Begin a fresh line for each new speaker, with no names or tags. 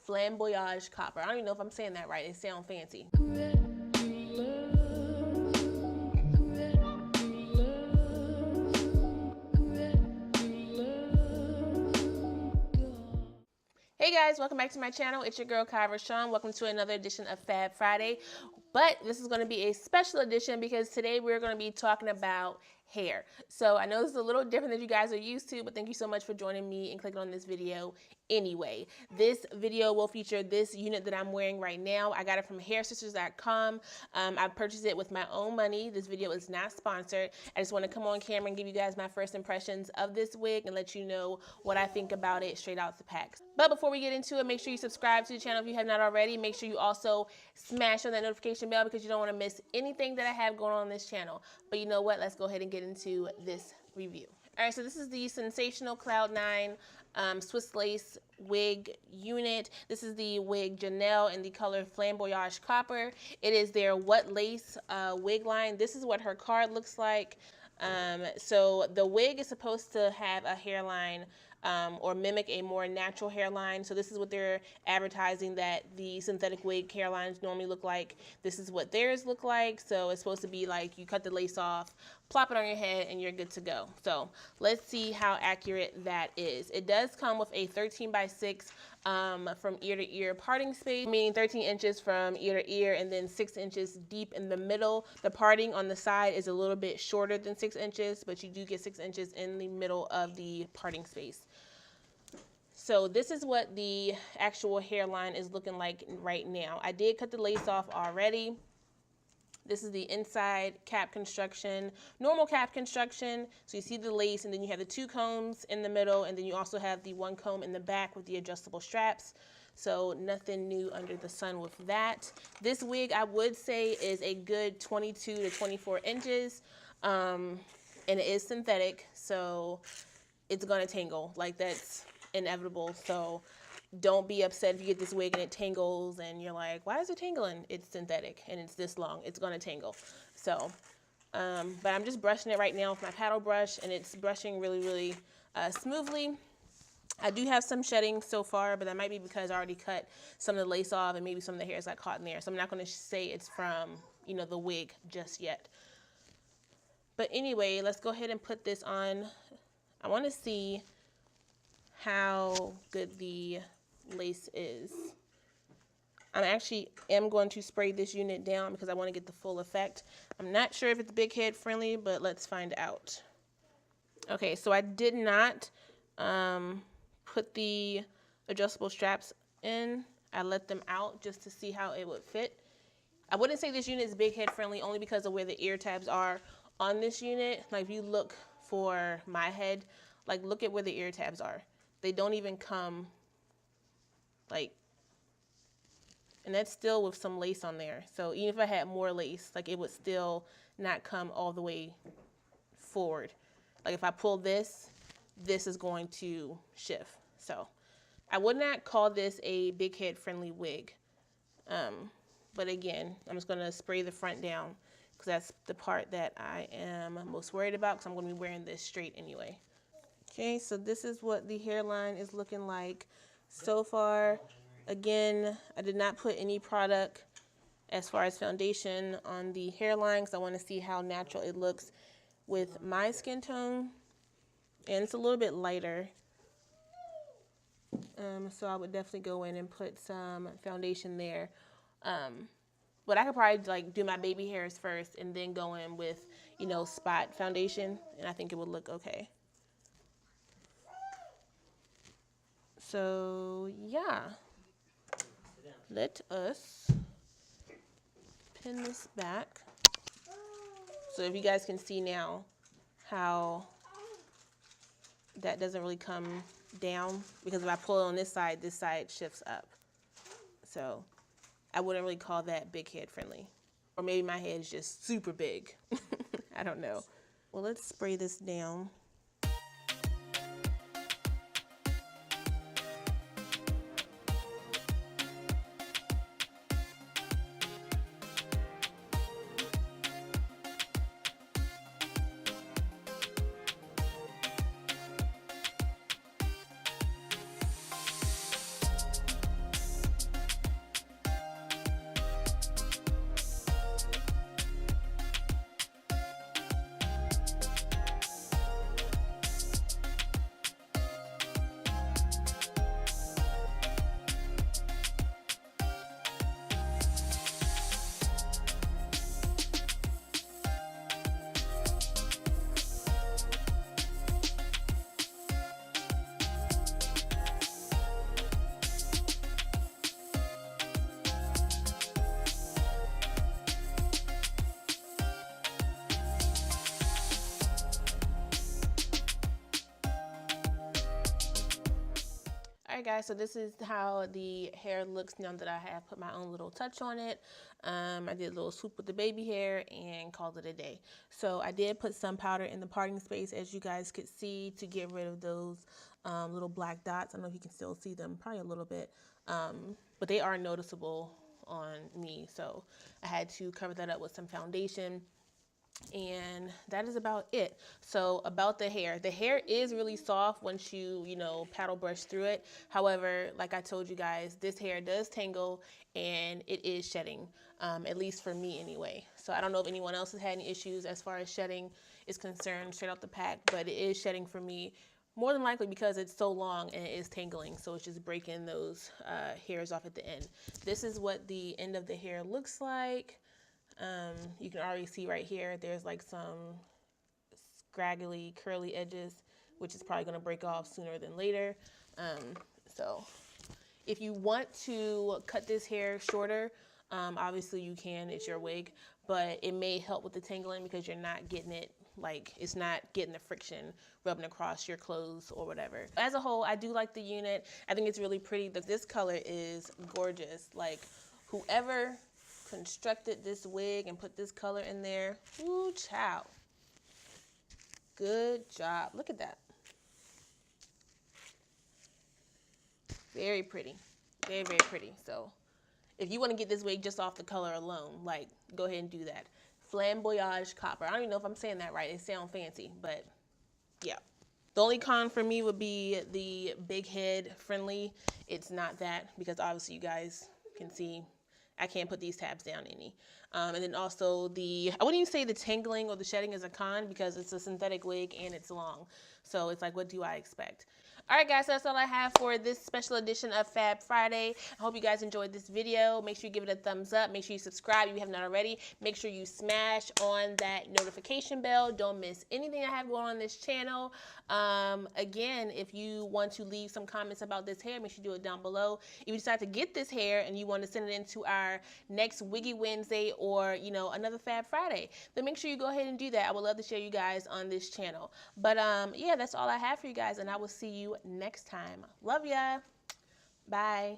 Flamboyage Copper. I don't even know if I'm saying that right. It sounds fancy. Hey guys, welcome back to my channel. It's your girl KIE RASHON. Welcome to another edition of FAB Friday. But this is going to be a special edition because today we're going to be talking about hair. So I know this is a little different than you guys are used to, but thank you so much for joining me and clicking on this video anyway. This video will feature this unit that I'm wearing right now. I got it from hairsisters.com. I purchased it with my own money. This video is not sponsored. I just want to come on camera and give you guys my first impressions of this wig and let you know what I think about it straight out the packs. But before we get into it, make sure you subscribe to the channel if you have not already. Make sure you also smash on that notification bell because you don't want to miss anything that I have going on this channel. But you know what? Let's go ahead and get into this review. All right, so this is the Sensational Cloud 9 Swiss lace wig unit. This is the wig Janelle in the color Flamboyage Copper. It is their What Lace wig line. This is what her card looks like. So the wig is supposed to have a hairline or mimic a more natural hairline. So this is what they're advertising that the synthetic wig hairlines normally look like. This is what theirs look like. So it's supposed to be like you cut the lace off, plop it on your head, and you're good to go. So let's see how accurate that is. It does come with a 13x6 from ear to ear parting space, meaning 13 inches from ear to ear and then 6 inches deep in the middle. The parting on the side is a little bit shorter than 6 inches, but you do get 6 inches in the middle of the parting space. So this is what the actual hairline is looking like right now. I did cut the lace off already. This is the inside cap construction, normal cap construction. So you see the lace and then you have the two combs in the middle and then you also have the one comb in the back with the adjustable straps. So nothing new under the sun with that. This wig I would say is a good 22 to 24 inches and it is synthetic. So it's gonna tangle, like that's inevitable. So don't be upset if you get this wig and it tangles and you're like, why is it tangling? It's synthetic and it's this long. It's going to tangle. So, but I'm just brushing it right now with my paddle brush and it's brushing really, really smoothly. I do have some shedding so far, but that might be because I already cut some of the lace off and maybe some of the hairs got caught in there. So I'm not going to say it's from, you know, the wig just yet. But anyway, let's go ahead and put this on. I want to see how good the lace is. I actually am going to spray this unit down because I want to get the full effect. I'm not sure if it's big head friendly, but let's find out. Okay, so I did not put the adjustable straps in. I let them out just to see how it would fit. I wouldn't say this unit is big head friendly only because of where the ear tabs are on this unit. Like if you look for my head, like look at where the ear tabs are. They don't even come like, and that's still with some lace on there. So even if I had more lace, like it would still not come all the way forward. Like if I pull this, this is going to shift. So I would not call this a big head friendly wig. But again, I'm just gonna spray the front down because that's the part that I am most worried about because I'm gonna be wearing this straight anyway. Okay, so this is what the hairline is looking like so far. Again, I did not put any product as far as foundation on the hairline because I want to see how natural it looks with my skin tone. And it's a little bit lighter. So I would definitely go in and put some foundation there. But I could probably like do my baby hairs first and then go in with, you know, spot foundation. And I think it would look okay. So yeah, let us pin this back. So if you guys can see now how that doesn't really come down because if I pull it on this side shifts up. So I wouldn't really call that big head friendly. Or maybe my head is just super big. I don't know. Well, let's spray this down. guys, so this is how the hair looks now that I have put my own little touch on it. I did a little swoop with the baby hair and called it a day. So I did put some powder in the parting space, as you guys could see, to get rid of those little black dots. I don't know if you can still see them, probably a little bit, but they are noticeable on me. So I had to cover that up with some foundation. And that is about it. So about the hair is really soft once you paddle brush through it. However, like I told you guys, this hair does tangle and it is shedding, at least for me anyway. So I don't know if anyone else has had any issues as far as shedding is concerned straight out the pack, but it is shedding for me, more than likely because it's so long and it is tangling. So it's just breaking those hairs off at the end. This is what the end of the hair looks like. You can already see right here, there's like some scraggly, curly edges, which is probably going to break off sooner than later. So if you want to cut this hair shorter, obviously you can, it's your wig, but it may help with the tangling because you're not getting it, like it's not getting the friction rubbing across your clothes or whatever. As a whole, I do like the unit. I think it's really pretty. This color is gorgeous. Like whoever constructed this wig and put this color in there, ooh, child, good job. Look at that. Very pretty, very, very pretty. So if you want to get this wig just off the color alone, like, go ahead and do that. Flamboyage copper. I don't even know if I'm saying that right. It sounds fancy, but yeah. The only con for me would be the big head friendly. It's not that, because obviously you guys can see I can't put these tabs down any. And then also I wouldn't even say the tangling or the shedding is a con because it's a synthetic wig and it's long. So it's like, what do I expect? All right, guys, so that's all I have for this special edition of Fab Friday. I hope you guys enjoyed this video. Make sure you give it a thumbs up. Make sure you subscribe if you have not already. Make sure you smash on that notification bell. Don't miss anything I have going on this channel. Again, if you want to leave some comments about this hair, make sure you do it down below. If you decide to get this hair and you want to send it into our next Wiggy Wednesday or, another Fab Friday, then make sure you go ahead and do that. I would love to share you guys on this channel. But yeah, that's all I have for you guys, and I will see you next time. Love ya. Bye.